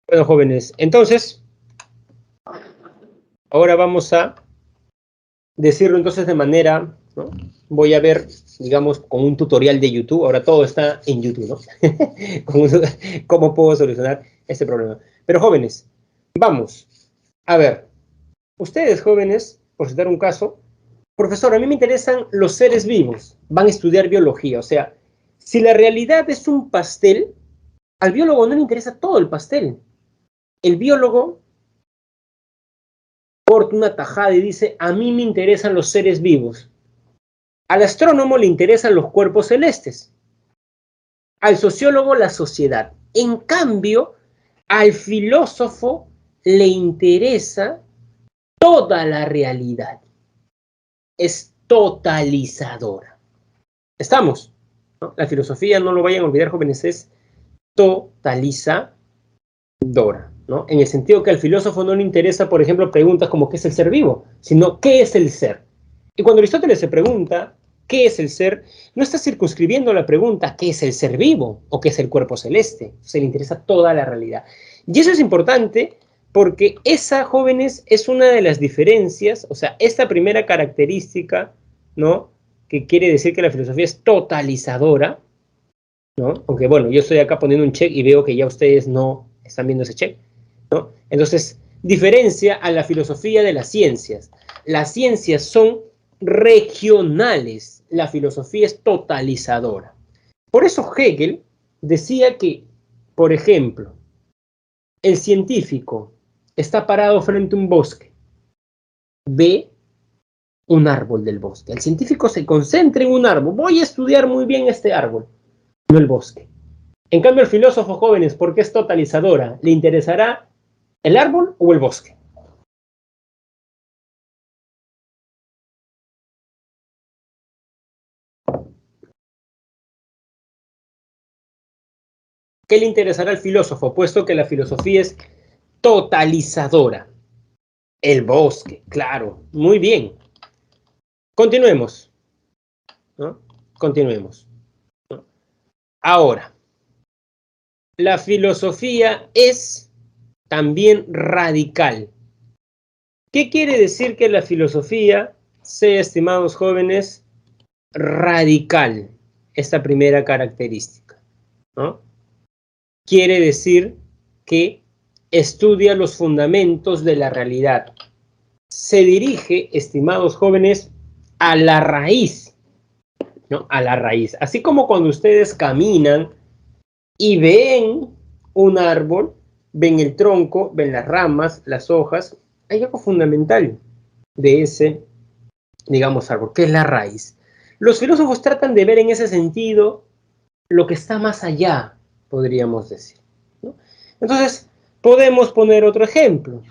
Bueno, jóvenes, entonces, ahora vamos a decirlo entonces de manera, ¿no? Voy a ver, digamos, con un tutorial de YouTube, ahora todo está en YouTube, ¿no? ¿Cómo puedo solucionar este problema? Pero jóvenes, vamos, a ver, ustedes jóvenes, por citar un caso, profesor, a mí me interesan los seres vivos, van a estudiar biología, o sea, si la realidad es un pastel, al biólogo no le interesa todo el pastel. El biólogo corta una tajada y dice, a mí me interesan los seres vivos. Al astrónomo le interesan los cuerpos celestes. Al sociólogo la sociedad. En cambio, al filósofo le interesa toda la realidad. Es totalizadora. ¿Estamos? ¿No? La filosofía, no lo vayan a olvidar, jóvenes, es totalizadora, ¿no? En el sentido que al filósofo no le interesa, por ejemplo, preguntas como ¿qué es el ser vivo? Sino ¿qué es el ser? Y cuando Aristóteles se pregunta ¿qué es el ser? No está circunscribiendo la pregunta ¿qué es el ser vivo? ¿O qué es el cuerpo celeste? Se le interesa toda la realidad. Y eso es importante porque esa, jóvenes, es una de las diferencias, o sea, esta primera característica, ¿no? Que quiere decir que la filosofía es totalizadora, ¿no? Aunque bueno, yo estoy acá poniendo un check y veo que ya ustedes no están viendo ese check, ¿no? Entonces, diferencia a la filosofía de las ciencias. Las ciencias son regionales, la filosofía es totalizadora. Por eso Hegel decía que, por ejemplo, el científico está parado frente a un bosque, ve un árbol del bosque. El científico se concentra en un árbol. Voy a estudiar muy bien este árbol, no el bosque. En cambio, el filósofo, jóvenes, porque es totalizadora, ¿le interesará el árbol o el bosque? ¿Qué le interesará al filósofo? Puesto que la filosofía es totalizadora. El bosque, claro. Muy bien. Continuemos, ¿no? Continuemos, ¿no? Ahora, la filosofía es también radical. ¿Qué quiere decir que la filosofía sea, estimados jóvenes, radical? Esta primera característica, ¿no? Quiere decir que estudia los fundamentos de la realidad. Se dirige, estimados jóvenes, a la raíz, ¿no? A la raíz. Así como cuando ustedes caminan y ven un árbol, ven el tronco, ven las ramas, las hojas, hay algo fundamental de ese, digamos, árbol, que es la raíz. Los filósofos tratan de ver en ese sentido lo que está más allá, podríamos decir, ¿no? Entonces, podemos poner otro ejemplo.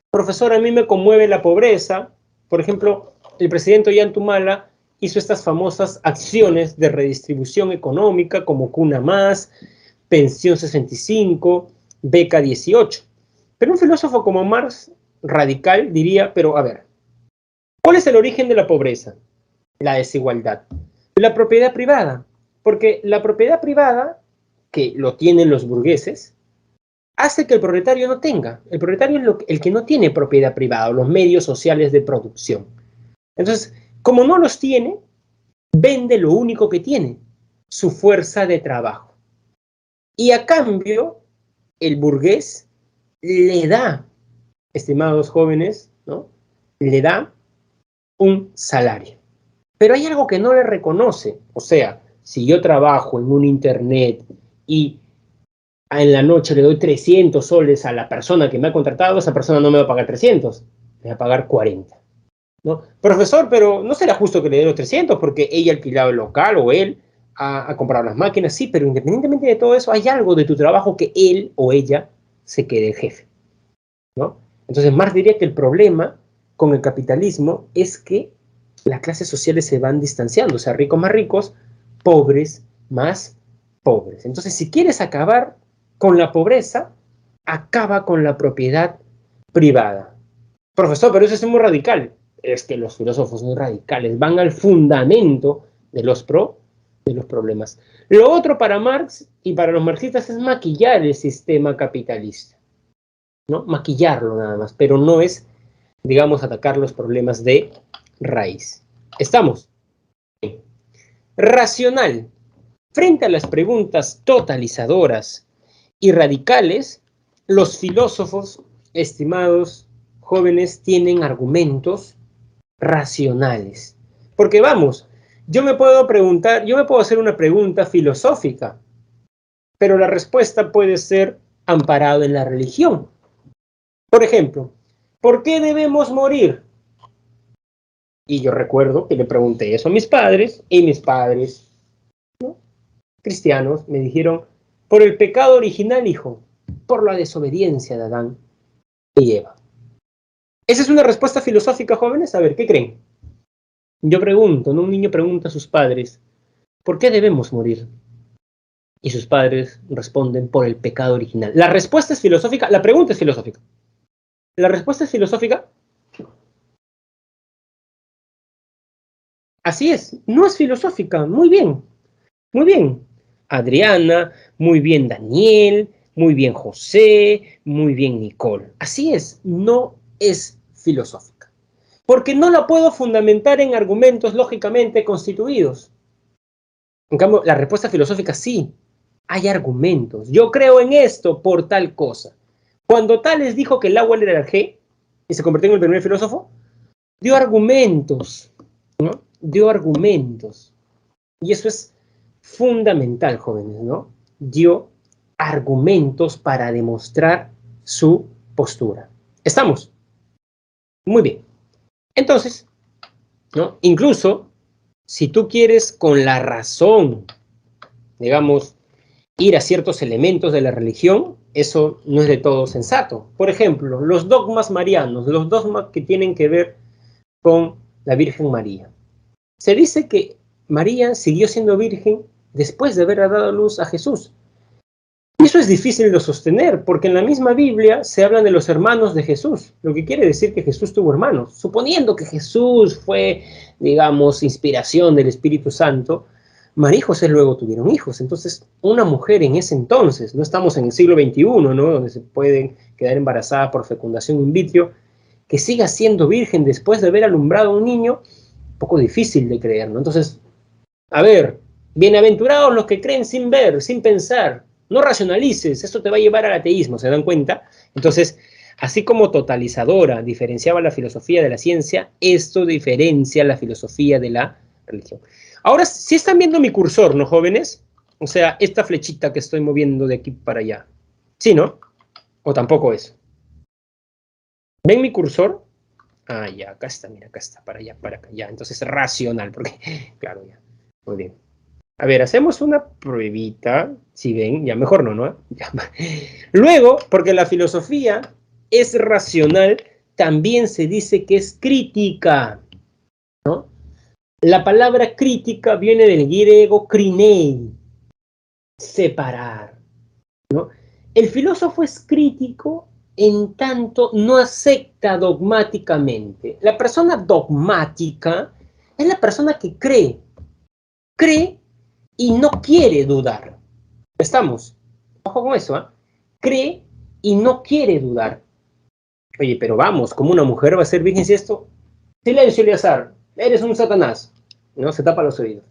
Profesor, a mí me conmueve la pobreza. Por ejemplo, el presidente Ollantumala hizo estas famosas acciones de redistribución económica como Cuna Más, Pensión 65, Beca 18. Pero un filósofo como Marx, radical, diría, pero a ver, ¿cuál es el origen de la pobreza? La desigualdad. La propiedad privada, porque la propiedad privada, que lo tienen los burgueses, hace que el proletario no tenga. El proletario es el que no tiene propiedad privada, o los medios sociales de producción. Entonces, como no los tiene, vende lo único que tiene, su fuerza de trabajo. Y a cambio, el burgués le da, estimados jóvenes, ¿no? Le da un salario. Pero hay algo que no le reconoce. O sea, si yo trabajo en un internet y en la noche le doy 300 soles a la persona que me ha contratado, esa persona no me va a pagar 300, me va a pagar 40. ¿No? Profesor, pero no será justo que le dé los 300 porque ella ha alquilado el local o él ha comprado las máquinas. Sí, pero independientemente de todo eso, hay algo de tu trabajo que él o ella se quede jefe, ¿no? Entonces, Marx diría que el problema con el capitalismo es que las clases sociales se van distanciando, o sea, ricos más ricos, pobres más pobres. Entonces, si quieres acabar con la pobreza, acaba con la propiedad privada. Profesor, pero eso es muy radical. Es que los filósofos muy radicales van al fundamento de los problemas. Lo otro para Marx y para los marxistas es maquillar el sistema capitalista, ¿no? Maquillarlo nada más, pero no es, digamos, atacar los problemas de raíz. ¿Estamos? Racional. Frente a las preguntas totalizadoras y radicales, los filósofos, estimados jóvenes, tienen argumentos racionales. Porque vamos, yo me puedo hacer una pregunta filosófica, pero la respuesta puede ser amparada en la religión. Por ejemplo, ¿por qué debemos morir? Y yo recuerdo que le pregunté eso a mis padres, y mis padres, ¿no?, cristianos, me dijeron, por el pecado original, hijo, por la desobediencia de Adán y Eva. Esa es una respuesta filosófica, jóvenes. A ver, ¿qué creen? Yo pregunto, ¿no? Un niño pregunta a sus padres, ¿por qué debemos morir? Y sus padres responden, por el pecado original. La respuesta es filosófica, la pregunta es filosófica. La respuesta es filosófica. Así es, no es filosófica. Muy bien, muy bien. Adriana, muy bien Daniel, muy bien José, muy bien Nicole. Así es, no es filosófica. Porque no la puedo fundamentar en argumentos lógicamente constituidos. En cambio, la respuesta filosófica sí. hay argumentos. Yo creo en esto por tal cosa. Cuando Tales dijo que el agua era el G y se convirtió en el primer filósofo, dio argumentos, ¿no? Dio argumentos. Y eso es fundamental, jóvenes, ¿no? Dio argumentos para demostrar su postura. ¿Estamos? Muy bien. Entonces, ¿no? Incluso, si tú quieres con la razón, digamos, ir a ciertos elementos de la religión, eso no es de todo sensato. Por ejemplo, los dogmas marianos, los dogmas que tienen que ver con la Virgen María. Se dice que María siguió siendo virgen después de haber dado a luz a Jesús. Y eso es difícil de sostener, porque en la misma Biblia se hablan de los hermanos de Jesús, lo que quiere decir que Jesús tuvo hermanos. Suponiendo que Jesús fue, digamos, inspiración del Espíritu Santo, María y José luego tuvieron hijos. Entonces, una mujer en ese entonces, no estamos en el siglo XXI, ¿no? Donde se pueden quedar embarazadas por fecundación in vitro, que siga siendo virgen después de haber alumbrado a un niño, un poco difícil de creer, ¿no? Entonces, a ver, bienaventurados los que creen sin ver, sin pensar, no racionalices, esto te va a llevar al ateísmo, ¿se dan cuenta? Entonces, así como totalizadora diferenciaba la filosofía de la ciencia, esto diferencia la filosofía de la religión. Ahora, si están viendo mi cursor, ¿no, jóvenes? O sea, esta flechita que estoy moviendo de aquí para allá. ¿Sí, no? ¿O tampoco eso? ¿Ven mi cursor? Ah, ya, acá está, mira, acá está, para allá, para acá, ya. Entonces, racional, porque, claro, ya. Muy bien. A ver, hacemos una pruebita, si ven, ya mejor no, ¿no? Ya. Luego, porque la filosofía es racional, también se dice que es crítica, ¿no? La palabra crítica viene del griego krinei, separar, ¿no? El filósofo es crítico en tanto no acepta dogmáticamente. La persona dogmática es la persona que cree y no quiere dudar. ¿Estamos? Ojo con eso, ¿eh? Cree y no quiere dudar. Oye, pero vamos, ¿cómo una mujer va a ser virgen si esto? Silencio, Eleazar, eres un satanás. ¿No? Se tapa los oídos.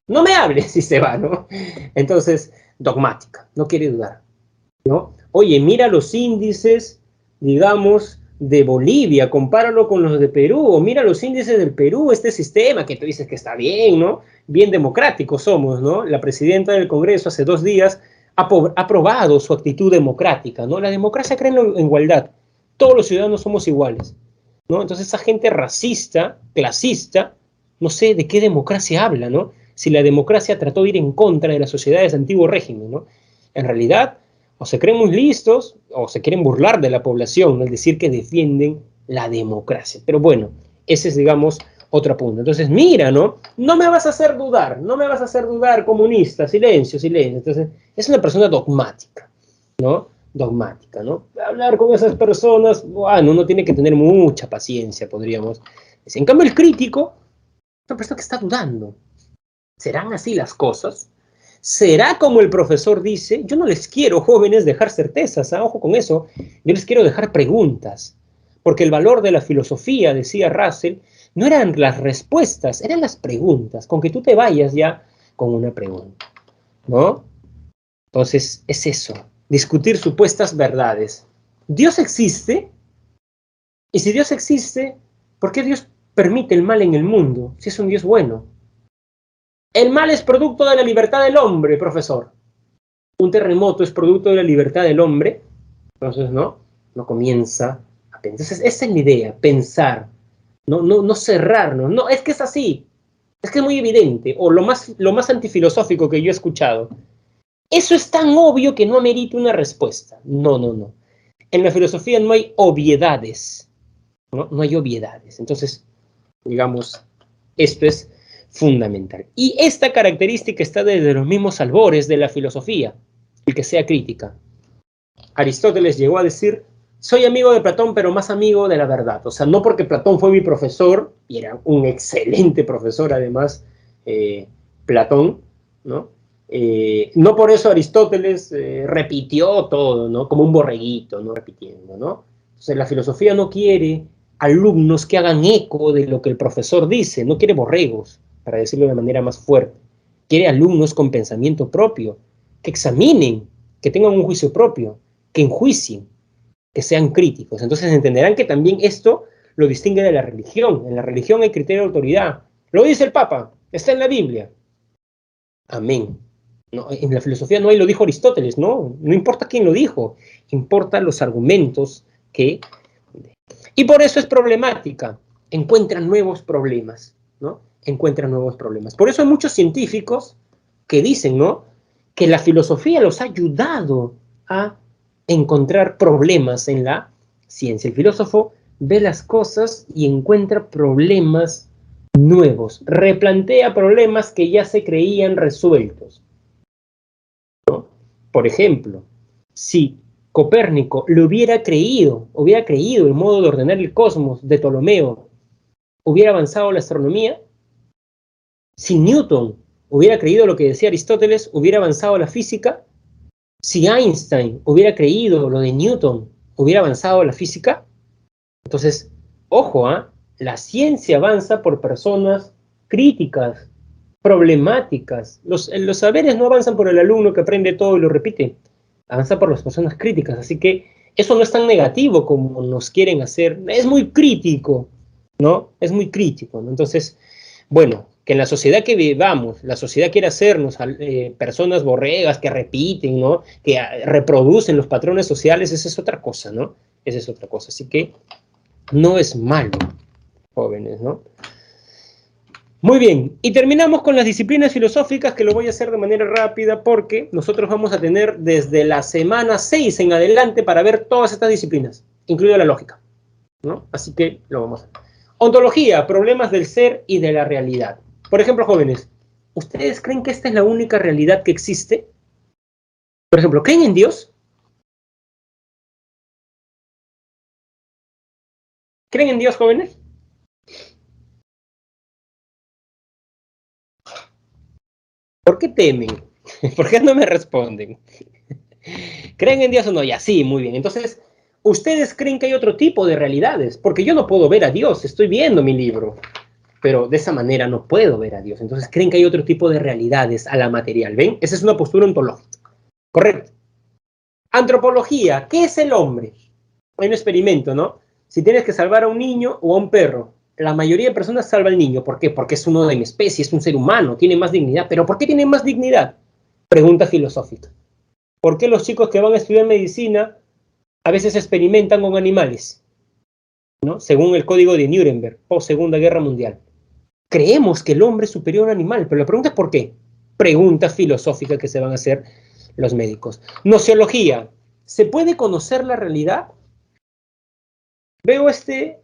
No me hables y se va, ¿no? Entonces, dogmática, no quiere dudar, ¿no? Oye, mira los índices, digamos, de Bolivia, compáralo con los de Perú, o mira los índices del Perú, este sistema que tú dices que está bien, ¿no? Bien democráticos somos, ¿no? La presidenta del Congreso hace 2 días ha aprobado su actitud democrática, ¿no? La democracia cree en la igualdad, todos los ciudadanos somos iguales, ¿no? Entonces esa gente racista, clasista, no sé de qué democracia habla, ¿no? Si la democracia trató de ir en contra de las sociedades de antiguo régimen, ¿no? En realidad, o se creen muy listos o se quieren burlar de la población, ¿no? Es decir, que defienden la democracia. Pero bueno, ese es, digamos, otro punto. Entonces, mira, ¿no? No me vas a hacer dudar, no me vas a hacer dudar, comunista, silencio, silencio. Entonces, es una persona dogmática, ¿no? Dogmática, ¿no? Hablar con esas personas, bueno, uno tiene que tener mucha paciencia, podríamos decir. En cambio, el crítico, una persona que está dudando. ¿Serán así las cosas? ¿Será como el profesor dice? Yo no les quiero, jóvenes, dejar certezas, ¿eh? Ojo con eso. Yo les quiero dejar preguntas. Porque el valor de la filosofía, decía Russell, no eran las respuestas, eran las preguntas. Con que tú te vayas ya con una pregunta, ¿no? Entonces, es eso. Discutir supuestas verdades. ¿Dios existe? Y si Dios existe, ¿por qué Dios permite el mal en el mundo si es un Dios bueno? El mal es producto de la libertad del hombre, profesor. Un terremoto es producto de la libertad del hombre. Entonces, ¿no? No comienza a pensar. Entonces, esa es la idea, pensar. No cerrarnos. No, es que es así. Es que es muy evidente. O lo más antifilosófico que yo he escuchado. Eso es tan obvio que no amerita una respuesta. No. En la filosofía no hay obviedades. No hay obviedades. Entonces, digamos, esto es fundamental. Y esta característica está desde los mismos albores de la filosofía, el que sea crítica. Aristóteles llegó a decir, soy amigo de Platón, pero más amigo de la verdad. O sea, no porque Platón fue mi profesor, y era un excelente profesor además, Platón, ¿no? No por eso Aristóteles repitió todo, ¿no? Como un borreguito, ¿no? Repitiendo, ¿no? Entonces la filosofía no quiere alumnos que hagan eco de lo que el profesor dice, no quiere borregos, para decirlo de manera más fuerte. Quiere alumnos con pensamiento propio, que examinen, que tengan un juicio propio, que enjuicien, que sean críticos. Entonces entenderán que también esto lo distingue de la religión. En la religión hay criterio de autoridad. Lo dice el Papa, está en la Biblia. Amén. No, en la filosofía no hay, lo dijo Aristóteles, no importa quién lo dijo, importan los argumentos que... Y por eso es problemática, encuentran nuevos problemas, ¿no? Encuentran nuevos problemas. Por eso hay muchos científicos que dicen, ¿no?, que la filosofía los ha ayudado a encontrar problemas en la ciencia. El filósofo ve las cosas y encuentra problemas nuevos, replantea problemas que ya se creían resueltos, ¿no? Por ejemplo, si Copérnico le hubiera creído el modo de ordenar el cosmos de Ptolomeo, hubiera avanzado la astronomía. Si Newton hubiera creído lo que decía Aristóteles, hubiera avanzado la física. Si Einstein hubiera creído lo de Newton, hubiera avanzado la física. Entonces, ojo, la ciencia avanza por personas críticas, problemáticas. Los saberes no avanzan por el alumno que aprende todo y lo repite, avanza por las personas críticas. Así que eso no es tan negativo como nos quieren hacer. Es muy crítico, ¿no? Es muy crítico, ¿no? Entonces, bueno, que en la sociedad que vivamos, la sociedad quiere hacernos personas borregas que repiten, ¿no?, que reproducen los patrones sociales, esa es otra cosa, ¿no? Esa es otra cosa. Así que no es malo, jóvenes, ¿no? Muy bien, y terminamos con las disciplinas filosóficas, que lo voy a hacer de manera rápida porque nosotros vamos a tener desde la semana 6 en adelante para ver todas estas disciplinas, incluida la lógica, ¿no? Así que lo vamos a ver. Ontología, problemas del ser y de la realidad. Por ejemplo, jóvenes, ¿ustedes creen que esta es la única realidad que existe? Por ejemplo, ¿creen en Dios? ¿Creen en Dios, jóvenes? ¿Por qué temen? ¿Por qué no me responden? ¿Creen en Dios o no? Ya, sí, muy bien. Entonces, ¿ustedes creen que hay otro tipo de realidades? Porque yo no puedo ver a Dios, estoy viendo mi libro, pero de esa manera no puedo ver a Dios. Entonces, ¿creen que hay otro tipo de realidades a la material? ¿Ven? Esa es una postura ontológica. Correcto. Antropología, ¿qué es el hombre? Hay un experimento, ¿no? Si tienes que salvar a un niño o a un perro, la mayoría de personas salva al niño. ¿Por qué? Porque es uno de mi especie, es un ser humano, tiene más dignidad. ¿Pero por qué tiene más dignidad? Pregunta filosófica. ¿Por qué los chicos que van a estudiar medicina a veces experimentan con animales, ¿no?, según el código de Nuremberg, post Segunda Guerra Mundial? Creemos que el hombre es superior a un animal, pero la pregunta es ¿por qué? Pregunta filosófica que se van a hacer los médicos. Nociología. ¿Se puede conocer la realidad? Veo este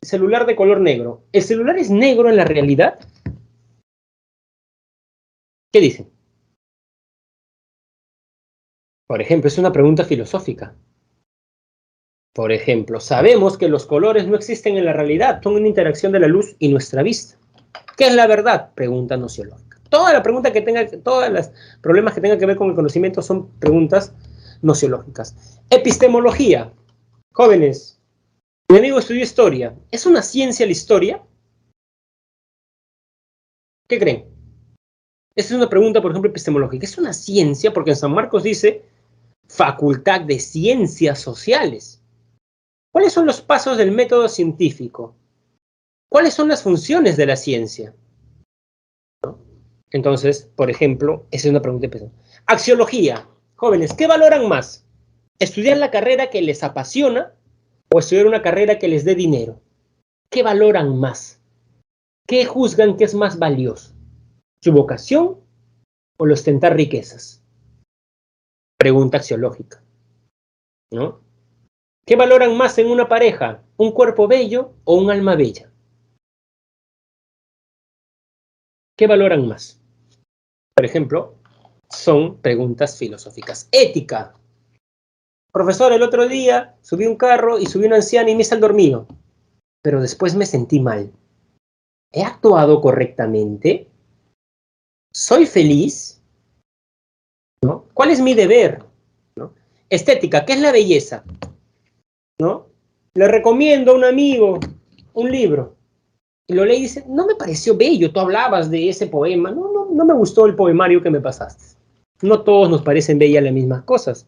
celular de color negro. ¿El celular es negro en la realidad? ¿Qué dicen? Por ejemplo, es una pregunta filosófica. Por ejemplo, sabemos que los colores no existen en la realidad, son una interacción de la luz y nuestra vista. ¿Qué es la verdad? Pregunta nociológica. Todas los problemas que tengan que ver con el conocimiento son preguntas nociológicas. Epistemología. Jóvenes, mi amigo estudió historia. ¿Es una ciencia la historia? ¿Qué creen? Esa es una pregunta, por ejemplo, epistemológica. ¿Es una ciencia? Porque en San Marcos dice Facultad de Ciencias Sociales. ¿Cuáles son los pasos del método científico? ¿Cuáles son las funciones de la ciencia? ¿No? Entonces, por ejemplo, esa es una pregunta epistemológica. Axiología. Jóvenes, ¿qué valoran más? ¿Estudiar la carrera que les apasiona o estudiar una carrera que les dé dinero? ¿Qué valoran más? ¿Qué juzgan que es más valioso? ¿Su vocación o el ostentar riquezas? Pregunta axiológica, ¿no? ¿Qué valoran más en una pareja? ¿Un cuerpo bello o un alma bella? ¿Qué valoran más? Por ejemplo, son preguntas filosóficas. Ética. Profesor, el otro día subí un carro y subí una anciana y me hice el dormido, pero después me sentí mal. ¿He actuado correctamente? ¿Soy feliz? ¿No? ¿Cuál es mi deber? ¿No? Estética, ¿qué es la belleza? ¿No? Le recomiendo a un amigo un libro y lo lee y dice, no me pareció bello, tú hablabas de ese poema, no me gustó el poemario que me pasaste. No todos nos parecen bellas las mismas cosas.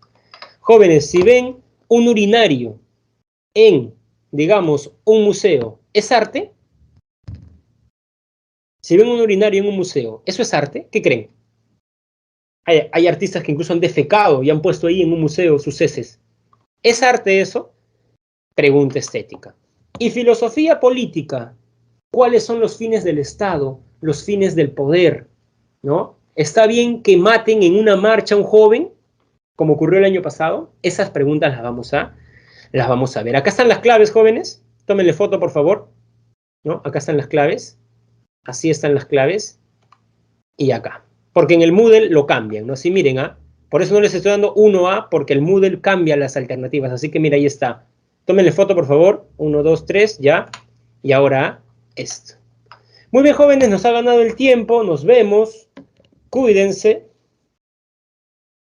Jóvenes, si ven un urinario en, digamos, un museo, ¿es arte? Si ven un urinario en un museo, ¿eso es arte? ¿Qué creen? Hay artistas que incluso han defecado y han puesto ahí en un museo sus heces. ¿Es arte eso? Pregunta estética. Y filosofía política. ¿Cuáles son los fines del Estado? Los fines del poder, ¿no? ¿Está bien que maten en una marcha a un joven, como ocurrió el año pasado? Esas preguntas las vamos a ver. Acá están las claves, jóvenes. Tómenle foto, por favor. ¿No? Acá están las claves. Así están las claves. Y acá. Porque en el Moodle lo cambian, ¿no? Así miren, ¿ah? Por eso no les estoy dando 1A, porque el Moodle cambia las alternativas. Así que mira, ahí está. Tómenle foto, por favor. 1, 2, 3, ya. Y ahora esto. Muy bien, jóvenes, nos ha ganado el tiempo. Nos vemos. Cuídense.